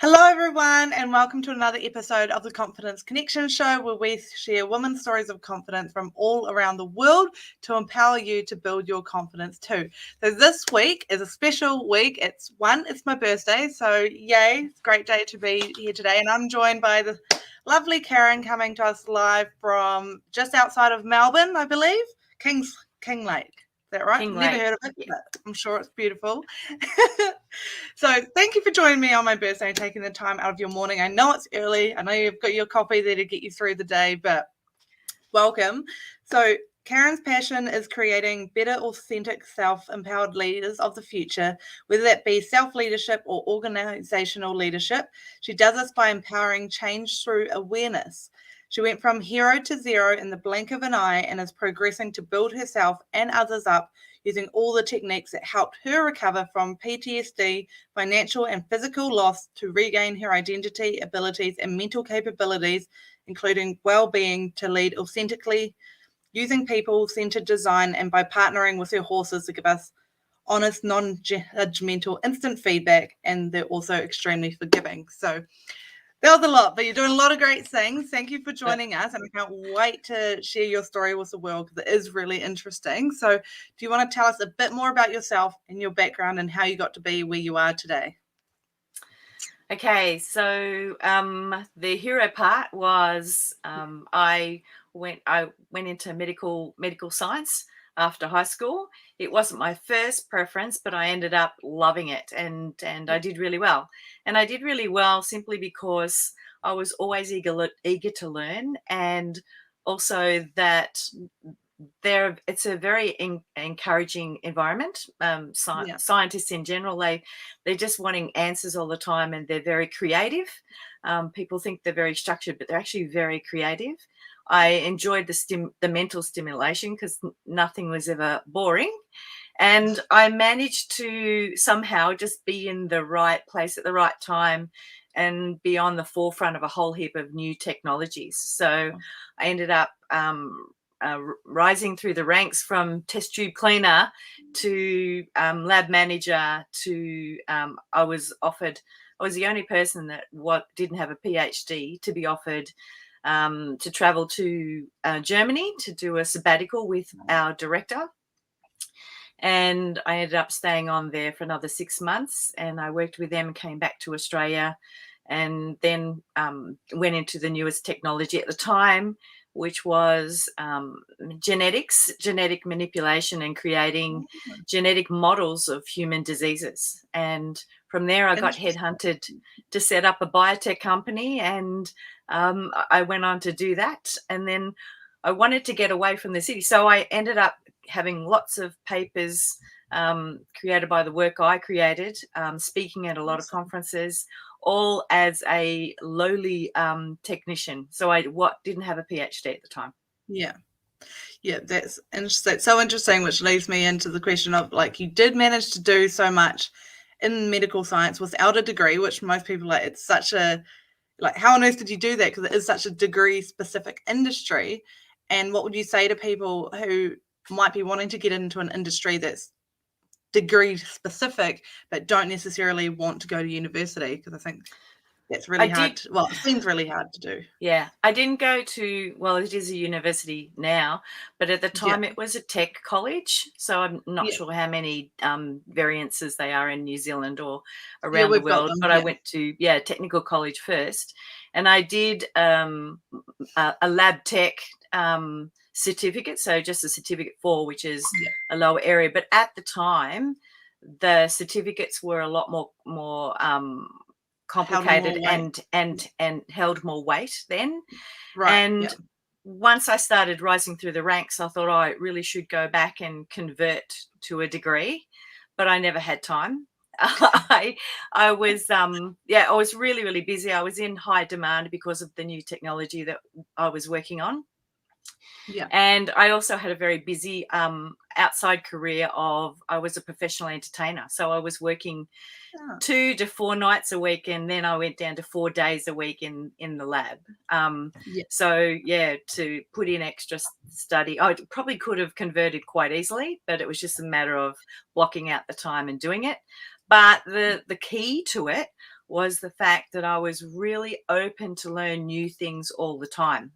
Hello, everyone, and welcome to another episode of the Confidence Connection Show, where we share women's stories of confidence from all around the world to empower you to build your confidence too. So this week is a special week. It's my birthday, so yay, it's a great day to be here today. And I'm joined by the lovely Karen coming to us live from just outside of Melbourne, I believe, King Lake. Is that right? Never heard of it, but I'm sure it's beautiful. So thank you for joining me on my birthday and taking the time out of your morning. I know it's early. I know you've got your coffee there to get you through the day, but welcome. So Karen's passion is creating better, authentic, self-empowered leaders of the future, whether that be self-leadership or organisational leadership. She does this by empowering change through awareness. She went from hero to zero in the blink of an eye and is progressing to build herself and others up using all the techniques that helped her recover from PTSD, financial and physical loss to regain her identity, abilities, and mental capabilities, including well-being, to lead authentically, using people-centered design, and by partnering with her horses to give us honest, non-judgemental, instant feedback, and they're also extremely forgiving. So that was a lot, but you're doing a lot of great things. Thank you for joining us, and I can't wait to share your story with the world because it is really interesting. So do you want to tell us a bit more about yourself and your background and how you got to be where you are today? Okay, so the hero part was I went into medical science after high school. It wasn't my first preference, but I ended up loving it, and I did really well. And I did really well simply because I was always eager to learn, and also that it's a very encouraging environment. Scientists in general, they're just wanting answers all the time, and they're very creative. People think they're very structured, but they're actually very creative. I enjoyed the mental stimulation because nothing was ever boring. And I managed to somehow just be in the right place at the right time and be on the forefront of a whole heap of new technologies. So I ended up rising through the ranks from test tube cleaner to lab manager to I was the only person that didn't have a PhD to be offered to travel to Germany to do a sabbatical with our director. And I ended up staying on there for another 6 months, and I worked with them and came back to Australia, and then went into the newest technology at the time, which was genetic manipulation and creating genetic models of human diseases. And from there, I got headhunted to set up a biotech company, and I went on to do that. And then I wanted to get away from the city. So I ended up having lots of papers created by the work I created, speaking at a lot of conferences, all as a lowly technician. So I didn't have a PhD at the time. Yeah, that's interesting. So interesting, which leads me into the question of, like, you did manage to do so much in medical science without a degree, which most people it's such a, like, how on earth did you do that? Because it is such a degree specific industry. And what would you say to people who might be wanting to get into an industry that's degree specific but don't necessarily want to go to university? Because I think that's really hard. It seems really hard to do. Yeah, I didn't go to, well, it is a university now, but at the time it was a tech college. So I'm not sure how many variances they are in New Zealand or around the world, but I went to, technical college first. And I did a lab tech certificate, so just a certificate 4, which is a lower area. But at the time, the certificates were a lot more complicated and held more weight then. And once I started rising through the ranks, I thought I really should go back and convert to a degree, but I never had time. I was really, really busy. I was in high demand because of the new technology that I was working on. And I also had a very busy outside career I was a professional entertainer. So I was working 2 to 4 nights a week, and then I went down to 4 days a week in the lab. So to put in extra study, I probably could have converted quite easily, but it was just a matter of blocking out the time and doing it. But the key to it was the fact that I was really open to learn new things all the time.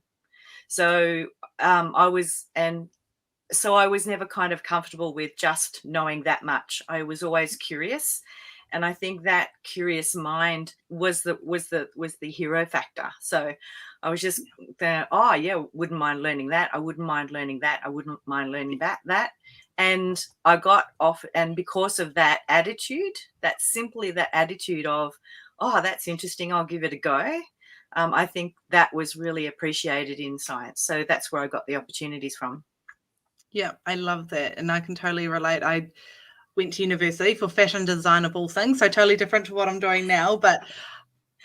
So I was never kind of comfortable with just knowing that much. I was always curious, and I think that curious mind was the hero factor. So I was just oh yeah, wouldn't mind learning that. I wouldn't mind learning that. I wouldn't mind learning that. And I got off, and because of that attitude, that attitude of, oh, that's interesting, I'll give it a go. I think that was really appreciated in science. So that's where I got the opportunities from. Yeah, I love that. And I can totally relate. I went to university for fashion design of all things, so totally different to what I'm doing now. But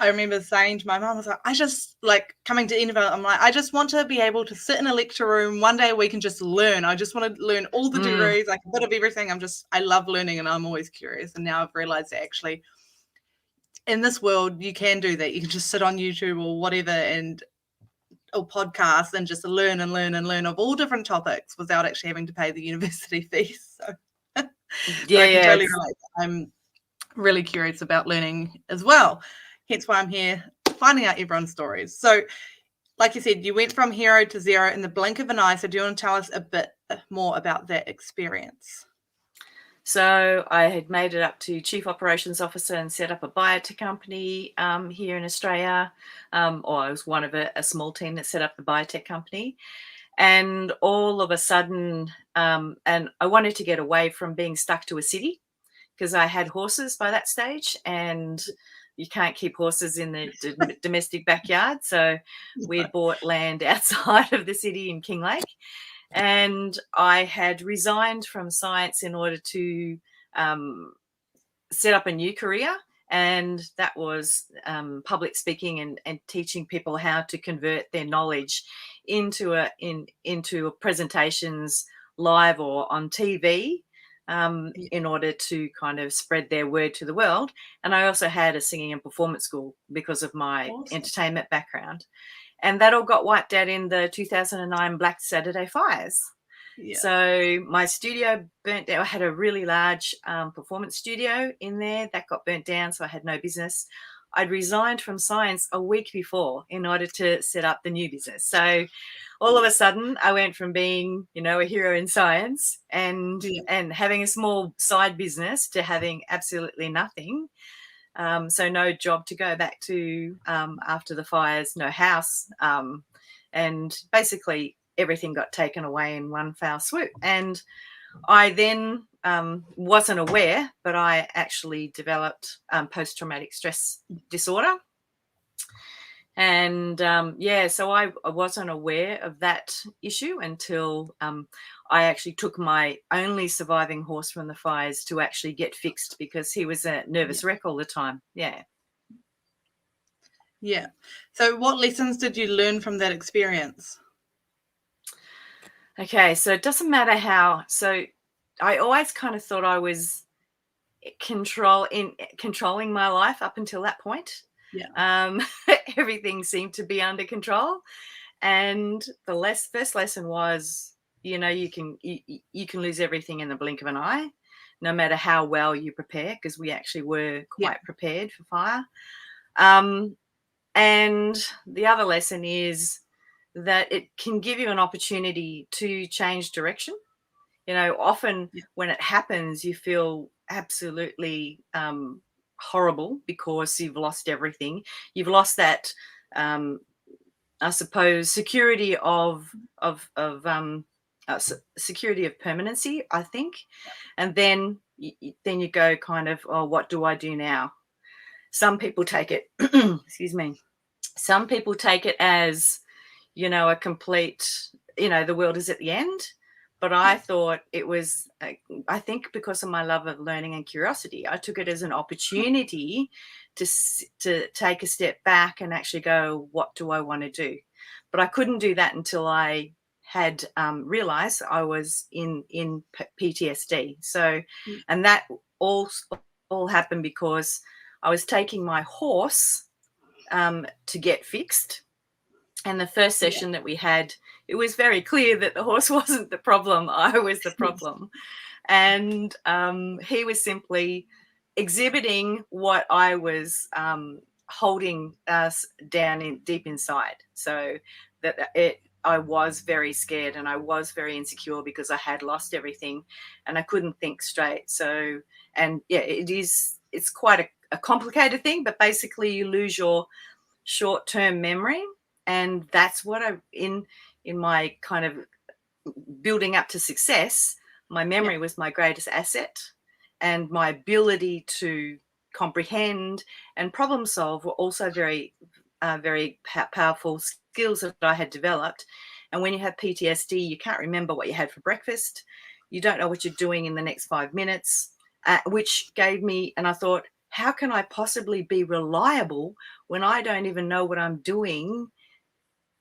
I remember saying to my mum, I was like, I just like coming to Edinburgh, I'm like, I just want to be able to sit in a lecture room one day a week and just learn. I just want to learn all the degrees, like a bit of everything. I love learning, and I'm always curious. And now I've realized that actually in this world, you can do that. You can just sit on YouTube or whatever or podcast and just learn and learn and learn of all different topics without actually having to pay the university fees. So, Yeah, I can totally relate. I'm really curious about learning as well. Hence why I'm here finding out everyone's stories. So, like you said, you went from hero to zero in the blink of an eye. So do you want to tell us a bit more about that experience? So I had made it up to Chief Operations Officer and set up a biotech company here in Australia. Or I was one of a small team that set up the biotech company. And all of a sudden, and I wanted to get away from being stuck to a city, because I had horses by that stage, and you can't keep horses in the domestic backyard. So we had bought land outside of the city in Kinglake. And I had resigned from science in order to set up a new career, and that was public speaking and teaching people how to convert their knowledge into presentations live or on TV in order to kind of spread their word to the world. And I also had a singing and performance school because of my entertainment background. And that all got wiped out in the 2009 Black Saturday fires. Yeah. So my studio burnt down. I had a really large performance studio in there that got burnt down, so I had no business. I'd resigned from science a week before in order to set up the new business. So all of a sudden, I went from being, a hero in science and having a small side business to having absolutely nothing. So no job to go back to after the fires, no house, and basically everything got taken away in one foul swoop. And I then wasn't aware, but I actually developed post-traumatic stress disorder. And so I wasn't aware of that issue until I actually took my only surviving horse from the fires to actually get fixed, because he was a nervous wreck all the time. Yeah. Yeah. So what lessons did you learn from that experience? Okay, so it doesn't matter how. So I always kind of thought I was controlling my life up until that point. Yeah. Everything seemed to be under control. And the first lesson was, you can lose everything in the blink of an eye, no matter how well you prepare, because we actually were quite prepared for fire. And the other lesson is that it can give you an opportunity to change direction. Often when it happens, you feel absolutely horrible because you've lost everything. You've lost that, I suppose, security of security of permanency, I think. And then you go kind of, oh, what do I do now? Some people take it, excuse me. Some people take it as, a complete, the world is at the end. But I thought it was, I think because of my love of learning and curiosity, I took it as an opportunity to take a step back and actually go, what do I want to do? But I couldn't do that until I had realized I was in PTSD. So, and that all happened because I was taking my horse to get fixed. And the first session that we had, it was very clear that the horse wasn't the problem. I was the problem. And he was simply, exhibiting what I was holding us down deep inside. So that I was very scared and I was very insecure because I had lost everything and I couldn't think straight. So, and yeah, it's quite a complicated thing, but basically you lose your short-term memory, and that's what in my kind of building up to success, my memory was my greatest asset, and my ability to comprehend and problem solve were also very powerful skills that I had developed. And when you have PTSD, you can't remember what you had for breakfast. You don't know what you're doing in the next 5 minutes, which gave me, and I thought, how can I possibly be reliable when I don't even know what I'm doing,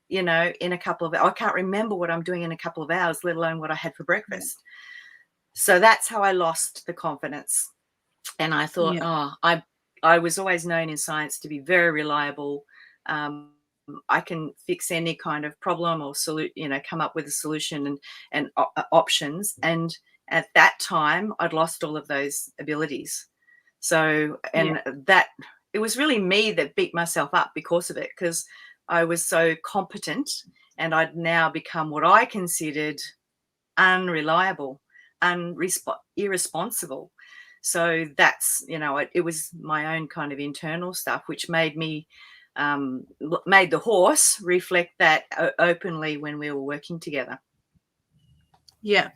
in a couple of hours? I can't remember what I'm doing in a couple of hours, let alone what I had for breakfast. So that's how I lost the confidence. And I thought, I was always known in science to be very reliable. I can fix any kind of problem or come up with a solution and options. And at that time, I'd lost all of those abilities. So, and that it was really me that beat myself up because of it, because I was so competent and I'd now become what I considered unreliable, irresponsible. So that's, it was my own kind of internal stuff, which made me, made the horse reflect that openly when we were working together. Yeah.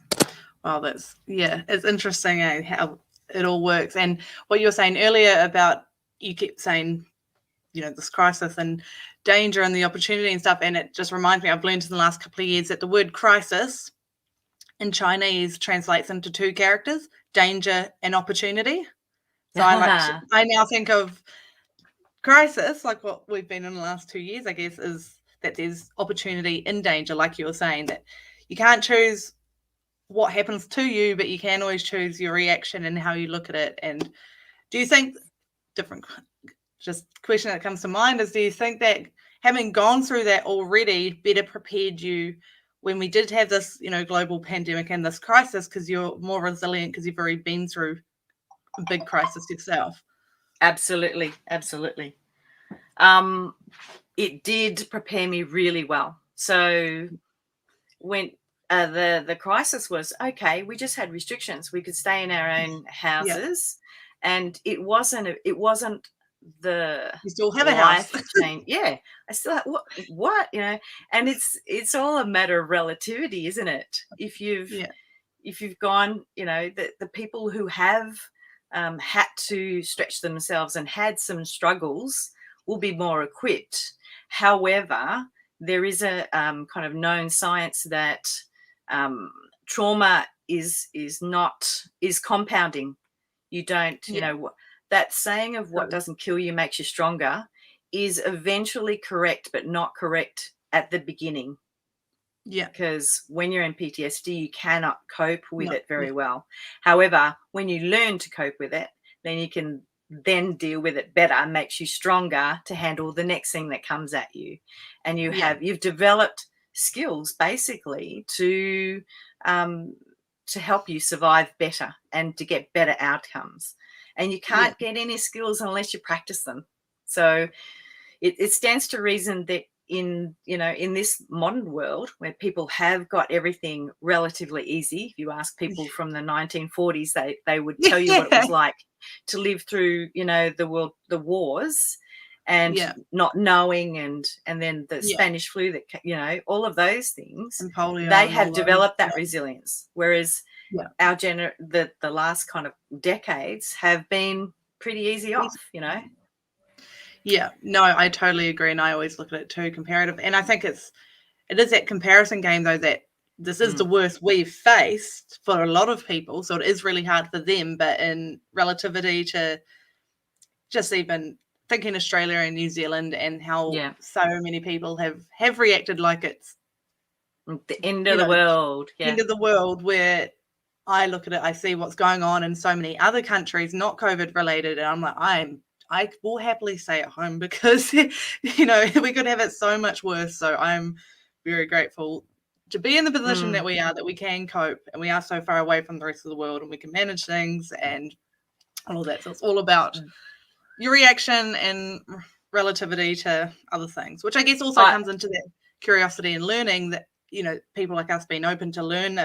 Well, it's interesting how it all works. And what you were saying earlier about, you kept saying, this crisis and danger and the opportunity and stuff. And it just reminds me, I've learned in the last couple of years that the word crisis in Chinese translates into two characters, danger and opportunity. So I now think of crisis, like what we've been in the last 2 years, I guess, is that there's opportunity in danger, like you were saying, that you can't choose what happens to you, but you can always choose your reaction and how you look at it. And do you think, just question that comes to mind is, do you think that having gone through that already better prepared you when we did have this, global pandemic and this crisis, because you're more resilient because you've already been through a big crisis yourself? Absolutely. It did prepare me really well. So when the crisis was, okay, we just had restrictions. We could stay in our own houses, and it wasn't the you still have a house change. I still have what and it's all a matter of relativity, isn't it? If you've gone, the people who have had to stretch themselves and had some struggles will be more equipped. However, there is a kind of known science that trauma is compounding. You don't, that saying of what doesn't kill you makes you stronger is eventually correct, but not correct at the beginning. Because when you're in PTSD, you cannot cope with it very well. However, when you learn to cope with it, then you can then deal with it better, makes you stronger to handle the next thing that comes at you. And you've developed skills basically to help you survive better and to get better outcomes. And you can't get any skills unless you practice them. So it stands to reason that in this modern world where people have got everything relatively easy, if you ask people from the 1940s, they would tell you what it was like to live through, the wars and not knowing, and then the Spanish flu, that, all of those things, and polio, they have developed that resilience. Whereas our the last kind of decades have been pretty easy off, Yeah, no, I totally agree. And I always look at it too, comparative. And I think it is that comparison game, though, that this is the worst we've faced for a lot of people. So it is really hard for them. But in relativity to just even thinking Australia and New Zealand and how so many people have reacted like it's the end of the world. End of the world, where I look at it, I see what's going on in so many other countries, not COVID related. And I'm like, I will happily stay at home because, we could have it so much worse. So I'm very grateful to be in the position that we are, that we can cope and we are so far away from the rest of the world and we can manage things. And all of that. So it's all about your reaction and relativity to other things, which I guess also comes into that curiosity and learning that, you know, people like us being open to learn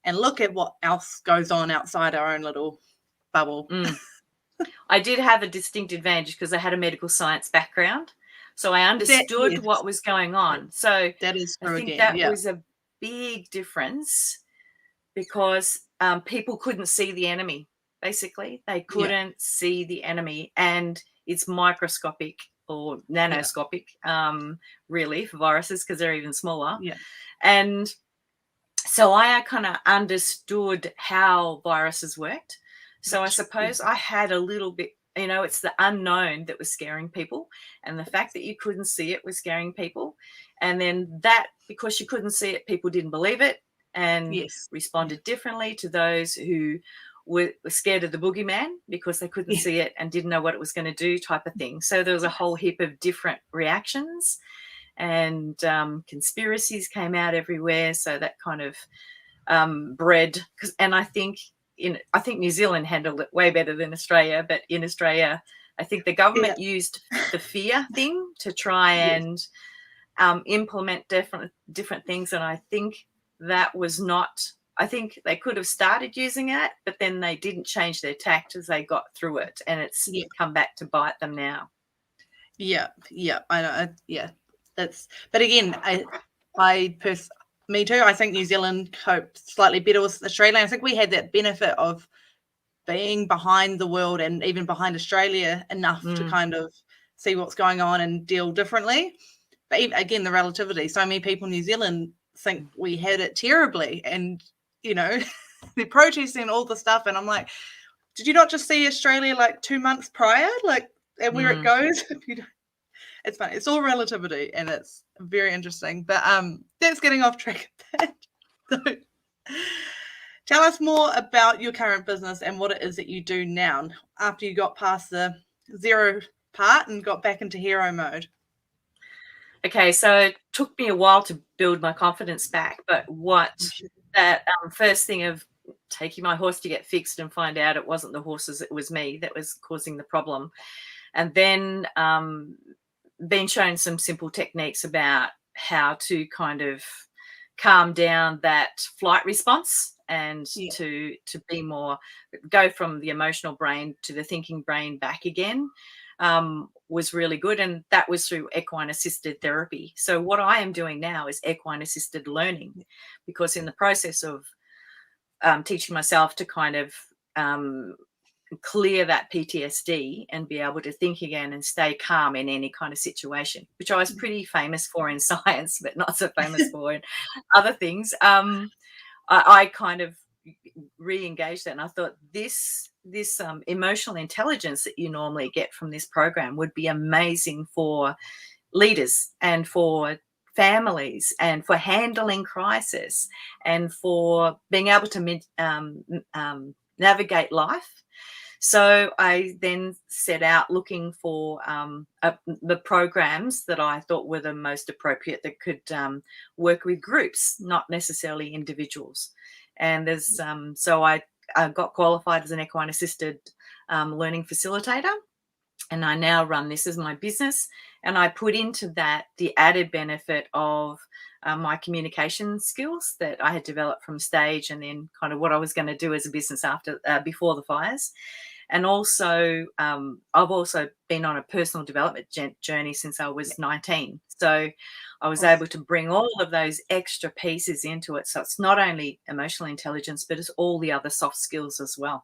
and look at what else goes on outside our own little bubble. I did have a distinct advantage because I had a medical science background. So I understood what was going on. So that is true. I think again. that was a big difference because people couldn't see the enemy. Basically, they couldn't see the enemy, and it's microscopic or nanoscopic, really, for viruses because they're even smaller. And so I kind of understood how viruses worked. So I suppose I had a little bit, you know, it's the unknown that was scaring people, and the fact that you couldn't see it was scaring people. And then that, because you couldn't see it, people didn't believe it and responded differently to those who were scared of the boogeyman because they couldn't see it and didn't know what it was going to do, type of thing. So there was a whole heap of different reactions, and conspiracies came out everywhere. So that kind of bred, and I think New Zealand handled it way better than Australia. But in Australia, I think the government used the fear thing to try and implement different things, and I think that was not. I think they could have started using it, but then they didn't change their tact as they got through it, and it's come back to bite them now. I know. That's. But again, me too. I think New Zealand coped slightly better with Australia. I think we had that benefit of being behind the world and even behind Australia enough to kind of see what's going on and deal differently. But again, the relativity. So many people in New Zealand think we had it terribly, and you know, they're protesting and all the stuff. And I'm like, did you not just see Australia like 2 months prior, like, and where it goes? It's funny. It's all relativity, and it's very interesting. But that's getting off track a bit. So, tell us more about your current business and what it is that you do now after you got past the zero part and got back into hero mode. Okay, so it took me a while to build my confidence back, but that first thing of taking my horse to get fixed and find out it wasn't the horses, it was me that was causing the problem. And then been shown some simple techniques about how to kind of calm down that flight response and to be more, go from the emotional brain to the thinking brain back again, was really good. And that was through equine assisted therapy. So what I am doing now is equine assisted learning, because in the process of teaching myself to kind of clear that PTSD and be able to think again and stay calm in any kind of situation, which I was pretty famous for in science, but not so famous for in other things. I kind of re-engaged that, and I thought this emotional intelligence that you normally get from this program would be amazing for leaders and for families and for handling crisis and for being able to navigate life. So I then set out looking for the programs that I thought were the most appropriate that could work with groups, not necessarily individuals. And there's so I got qualified as an equine assisted learning facilitator, and I now run this as my business. And I put into that the added benefit of my communication skills that I had developed from stage, and then kind of what I was going to do as a business before the fires. And also, I've also been on a personal development journey since I was 19. So I was able to bring all of those extra pieces into it. So it's not only emotional intelligence, but it's all the other soft skills as well.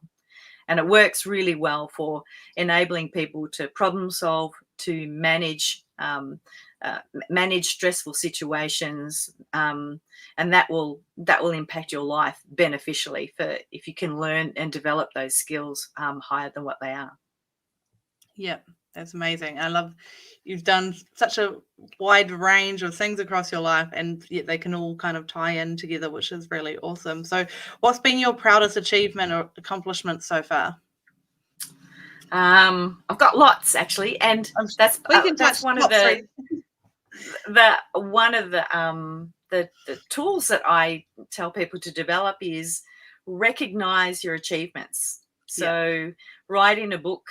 And it works really well for enabling people to problem solve, to manage stressful situations, and that will impact your life beneficially if you can learn and develop those skills higher than what they are. Yeah, that's amazing. I love you've done such a wide range of things across your life, and yet they can all kind of tie in together, which is really awesome. So what's been your proudest achievement or accomplishment so far? I've got lots actually, and that's one of the tools that I tell people to develop is recognize your achievements. So write in a book,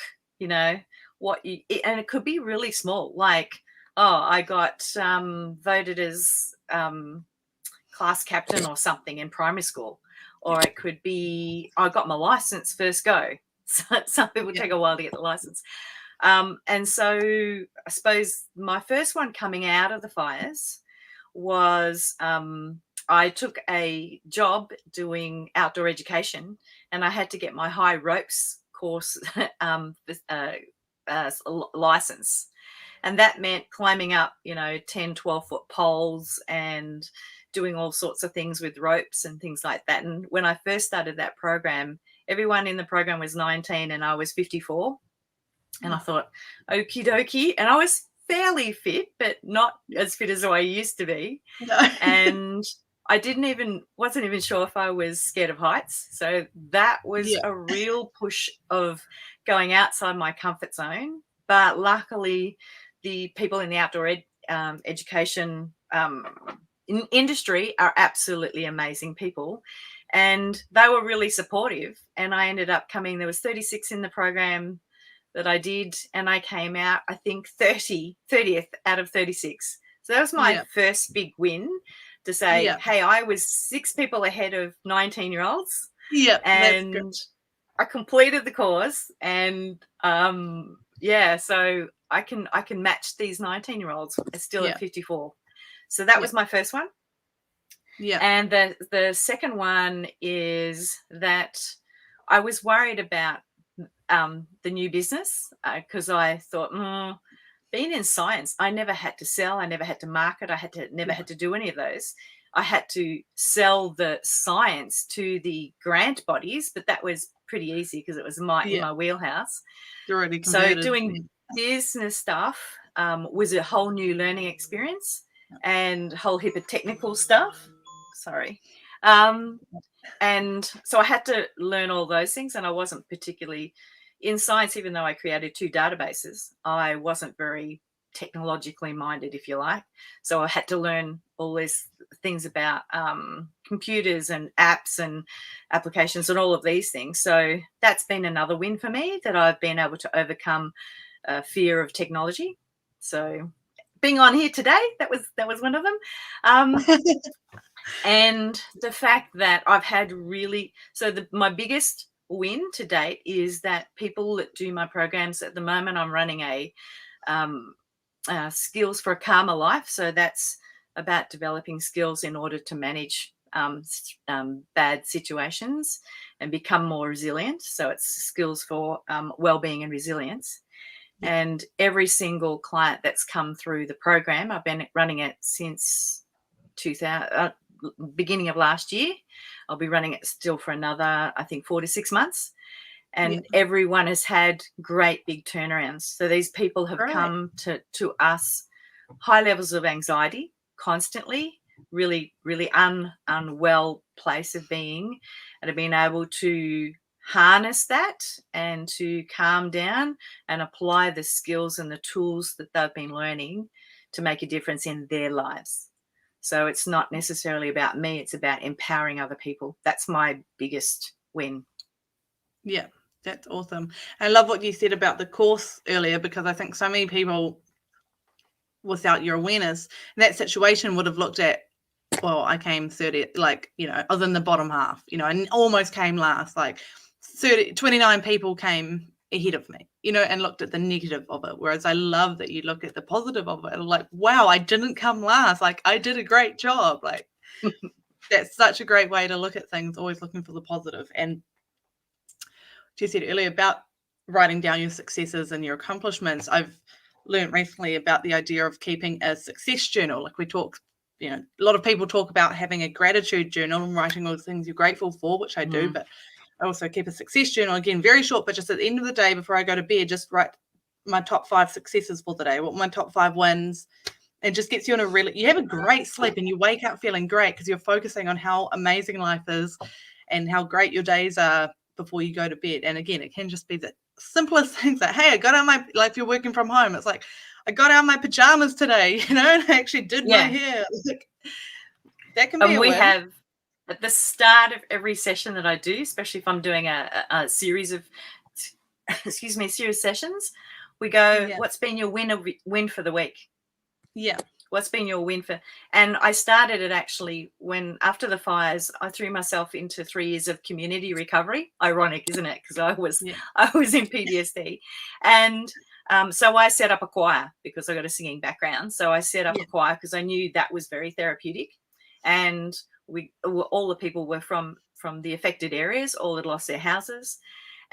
what you, and it could be really small, like, oh, I got voted as class captain or something in primary school, or it could be I got my license first go. Some people take a while to get the license. And so I suppose my first one coming out of the fires was I took a job doing outdoor education, and I had to get my high ropes course license. And that meant climbing up, 10, 12-foot poles and doing all sorts of things with ropes and things like that. And when I first started that program, everyone in the program was 19 and I was 54. And I thought, okie dokie. And I was fairly fit, but not as fit as I used to be. No. And I wasn't even sure if I was scared of heights. So that was a real push of going outside my comfort zone. But luckily, the people in the outdoor education industry are absolutely amazing people. And they were really supportive. And I ended up there was 36 in the program that I did, and I came out, I think, 30th out of 36. So that was my first big win, to say, hey, I was 6 people ahead of 19-year-olds. Yeah. And I completed the course, and so I can match these 19-year-olds still at 54. So that was my first one. Yeah. And the second one is that I was worried about the new business, because I thought, being in science, I never had to sell, I never had to market, never had to do any of those. I had to sell the science to the grant bodies, but that was pretty easy because it was in my wheelhouse. Already so doing business stuff was a whole new learning experience, and a whole heap of technical stuff. Sorry. And so I had to learn all those things, and I wasn't particularly in science, even though I created 2 databases. I wasn't very technologically minded, if you like. So I had to learn all these things about computers and apps and applications and all of these things. So that's been another win for me, that I've been able to overcome fear of technology. So being on here today, that was one of them. And the fact that I've had my biggest win to date is that people that do my programs at the moment, I'm running a skills for a calmer life. So that's about developing skills in order to manage bad situations and become more resilient. So it's skills for wellbeing and resilience. And every single client that's come through the program, I've been running it since beginning of last year. I'll be running it still for another, I think, 4 to 6 months. And everyone has had great big turnarounds. So these people have come to us high levels of anxiety constantly, really, really unwell place of being, and have been able to harness that and to calm down and apply the skills and the tools that they've been learning to make a difference in their lives. So it's not necessarily about me, it's about empowering other people. That's my biggest win. Yeah, that's awesome. I love what you said about the course earlier, because I think so many people, without your awareness, in that situation would have looked at, well, I came 30, like, I was in the bottom half, and almost came last, like 29 people came ahead of me, and looked at the negative of it. Whereas I love that you look at the positive of it. Like, wow, I didn't come last. Like, I did a great job. Like, that's such a great way to look at things, always looking for the positive. And you said earlier about writing down your successes and your accomplishments. I've learned recently about the idea of keeping a success journal. Like we talk, a lot of people talk about having a gratitude journal and writing all the things you're grateful for, which I do, but I also keep a success journal, again, very short, but just at the end of the day, before I go to bed, just write my top 5 successes for the day, what my top 5 wins. It just gets you you have a great sleep and you wake up feeling great because you're focusing on how amazing life is and how great your days are before you go to bed. And again, it can just be the simplest things like, hey, I got out like if you're working from home, it's like, I got out my pajamas today, and I actually did my hair. Like, that can be a win. Have at the start of every session that I do, especially if I'm doing a series of excuse me, serious sessions, we go, Yeah. what's been your win for the week? Yeah. What's been your win for? And I started it actually when, after the fires, I threw myself into 3 years of community recovery. Ironic, isn't it? Because I was in PTSD. And so I set up a choir because I got a singing background. So I set up a choir because I knew that was very therapeutic. And all the people were from the affected areas, all had lost their houses.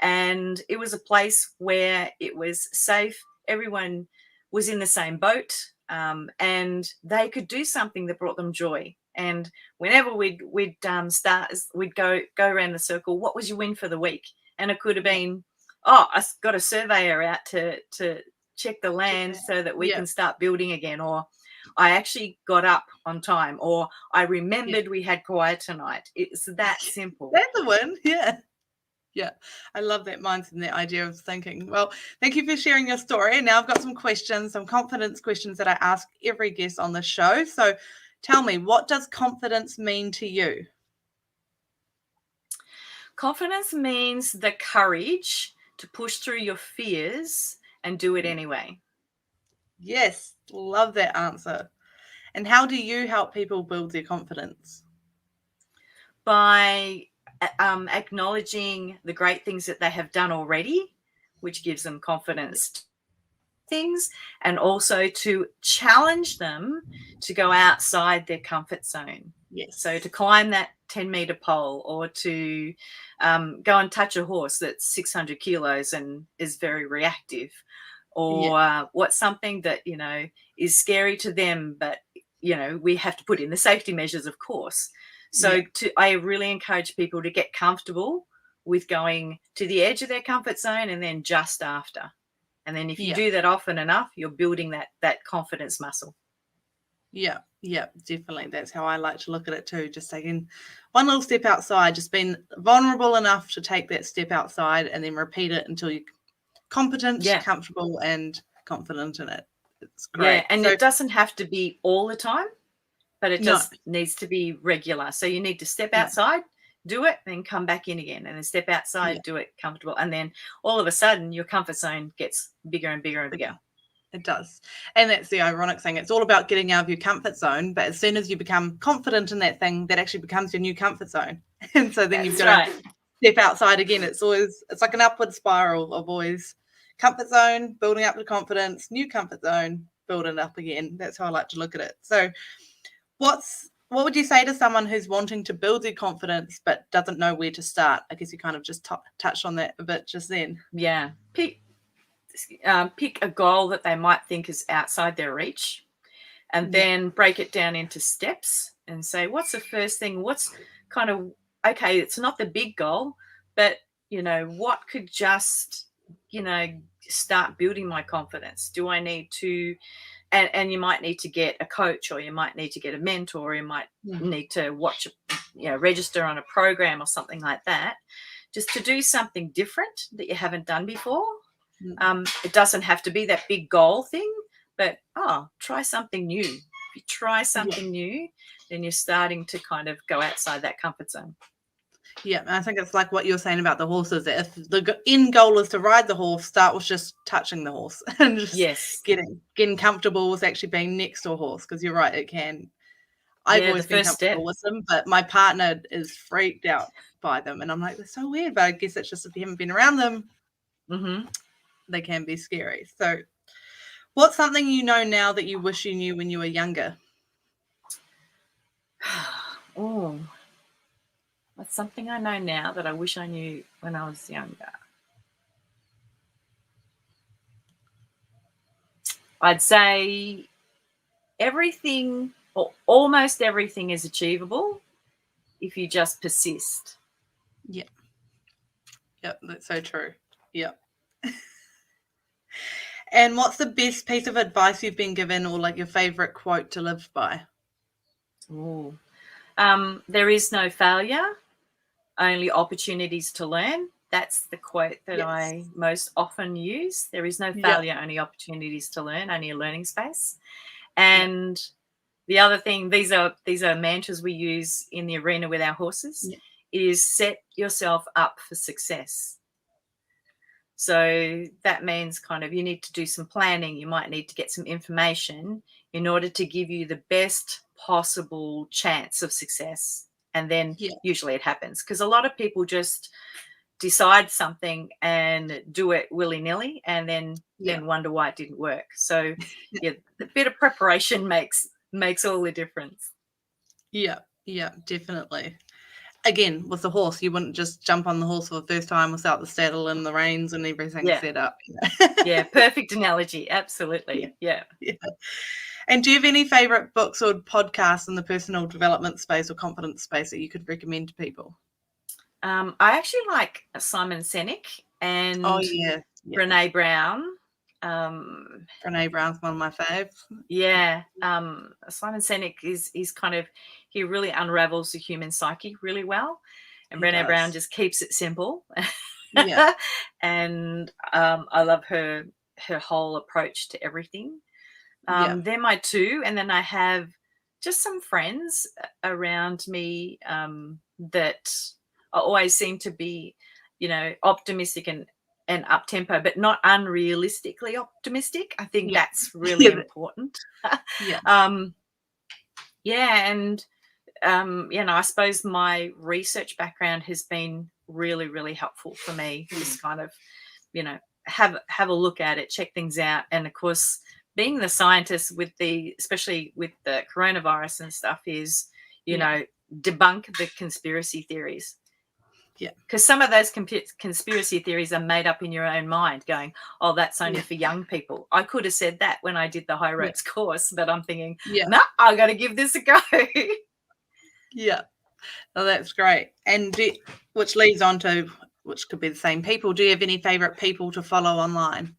And it was a place where it was safe. Everyone was in the same boat. And they could do something that brought them joy. And whenever we'd start, we'd go around the circle. What was your win for the week? And it could have been, oh, I got a surveyor out to check the land so that we can start building again. Or I actually got up on time. Or I remembered we had choir tonight. It's that simple. That's the win. Yeah. Yeah, I love that mindset and that idea of thinking. Well, thank you for sharing your story. Now I've got some questions, some confidence questions that I ask every guest on the show. So tell me, what does confidence mean to you? Confidence means the courage to push through your fears and do it anyway. Yes, love that answer. And how do you help people build their confidence? By acknowledging the great things that they have done already, which gives them confidence things, and also to challenge them to go outside their comfort zone. Yes. So to climb that 10-meter pole, or to go and touch a horse that's 600 kilos and is very reactive, or what's something that, is scary to them, but, we have to put in the safety measures, of course. So I really encourage people to get comfortable with going to the edge of their comfort zone and then just after. And then if you do that often enough, you're building that confidence muscle. Yeah, definitely. That's how I like to look at it too. Just taking one little step outside, just being vulnerable enough to take that step outside and then repeat it until you're competent, comfortable, and confident in it. It's great. Yeah, and it doesn't have to be all the time, but it just needs to be regular. So you need to step outside, do it, then come back in again, and then step outside, do it comfortable. And then all of a sudden your comfort zone gets bigger and bigger and bigger. It does. And that's the ironic thing. It's all about getting out of your comfort zone. But as soon as you become confident in that thing, that actually becomes your new comfort zone. And so then you've got to step outside again. It's like an upward spiral of always comfort zone, building up to confidence, new comfort zone, building up again. That's how I like to look at it. So what would you say to someone who's wanting to build their confidence but doesn't know where to start? I guess you kind of just touched on that a bit just then. Yeah. Pick a goal that they might think is outside their reach, and then break it down into steps and say, what's the first thing? What's kind of, okay, it's not the big goal, but, what could just, start building my confidence? Do I need to, and you might need to get a coach, or you might need to get a mentor, or you might need to register on a program or something like that, just to do something different that you haven't done before. It doesn't have to be that big goal thing, but try something new. If you try something new, then you're starting to kind of go outside that comfort zone. Yeah, I think it's like what you're saying about the horses. If the end goal is to ride the horse, start with just touching the horse and just getting comfortable with actually being next to a horse. Because you're right, it can. I've always been comfortable with them, but my partner is freaked out by them, and I'm like, they're so weird. But I guess it's just if you haven't been around them. They can be scary. So what's something you know now that you wish you knew when you were younger? What's something I know now that I wish I knew when I was younger? I'd say everything, or almost everything, is achievable if you just persist. Yep, that's so true. Yep. And what's the best piece of advice you've been given, or like your favorite quote to live by? There is no failure, only opportunities to learn. That's the quote that I most often use. There is no failure, only opportunities to learn, only a learning space. And the other thing, these are mantras we use in the arena with our horses, is set yourself up for success. So that means kind of you need to do some planning. You might need to get some information in order to give you the best possible chance of success. And then usually it happens, because a lot of people just decide something and do it willy-nilly and then wonder why it didn't work. So a bit of preparation makes all the difference. Yeah, definitely. Again, with the horse, you wouldn't just jump on the horse for the first time without the saddle and the reins and everything set up. Yeah, perfect analogy. Absolutely. Yeah. And do you have any favorite books or podcasts in the personal development space or confidence space that you could recommend to people? I actually like Simon Sinek and Brené Brown. Brené Brown's one of my faves. Yeah. Simon Sinek is kind of, he really unravels the human psyche really well. And Brené Brown just keeps it simple. Yeah. And I love her whole approach to everything. They're my two. And then I have just some friends around me that always seem to be, optimistic and up tempo, but not unrealistically optimistic. I think that's really important. And I suppose my research background has been really, really helpful for me. Just kind of, have a look at it, check things out. And of course, being the scientist especially with the coronavirus and stuff is, debunk the conspiracy theories. Yeah. Because some of those conspiracy theories are made up in your own mind, going, oh, that's only for young people. I could have said that when I did the high ropes course, but I'm thinking, no, I got to give this a go. Yeah. Oh, that's great. And which leads on to, which could be the same people. Do you have any favorite people to follow online?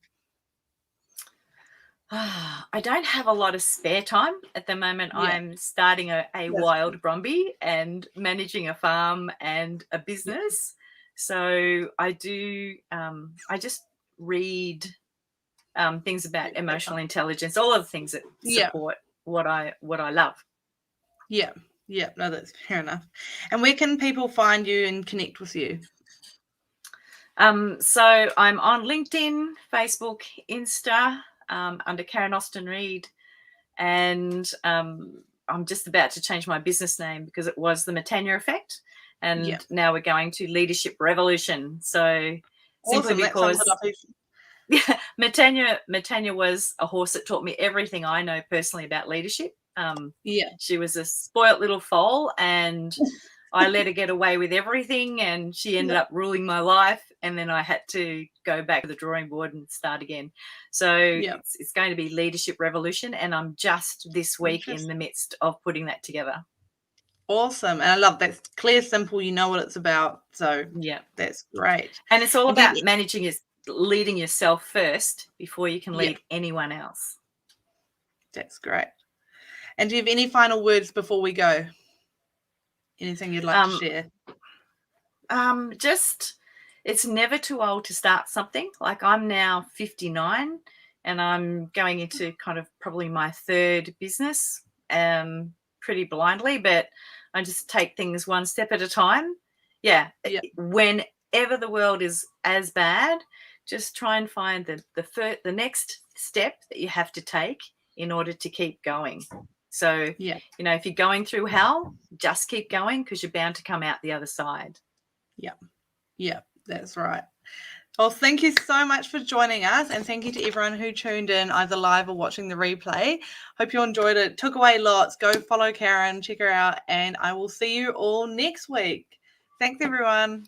I don't have a lot of spare time at the moment. I'm starting a wild Brumby and managing a farm and a business. So I do, I just read things about emotional intelligence, all of the things that support what I love. Yeah. No, that's fair enough. And where can people find you and connect with you? So I'm on LinkedIn, Facebook, Insta, under Karen Ostenried, and I'm just about to change my business name because it was the Matanya Effect, and now we're going to Leadership Revolution. So simply because Matanya was a horse that taught me everything I know personally about leadership. She was a spoilt little foal, and I let her get away with everything, and she ended up ruling my life. And then I had to go back to the drawing board and start again. So it's going to be Leadership Revolution, and I'm just this week in the midst of putting that together. Awesome. And I love that. It's clear, simple, you know what it's about. So that's great. And it's all about leading yourself first before you can lead anyone else. That's great. And do you have any final words before we go? Anything you'd like to share? Just, it's never too old to start something. Like, I'm now 59 and I'm going into kind of probably my third business, pretty blindly, but I just take things one step at a time. Whenever the world is as bad, just try and find the next step that you have to take in order to keep going. So, if you're going through hell, just keep going, because you're bound to come out the other side. Yeah, that's right. Well, thank you so much for joining us, and thank you to everyone who tuned in either live or watching the replay. Hope you enjoyed it. Took away lots. Go follow Karen, check her out, and I will see you all next week. Thanks, everyone.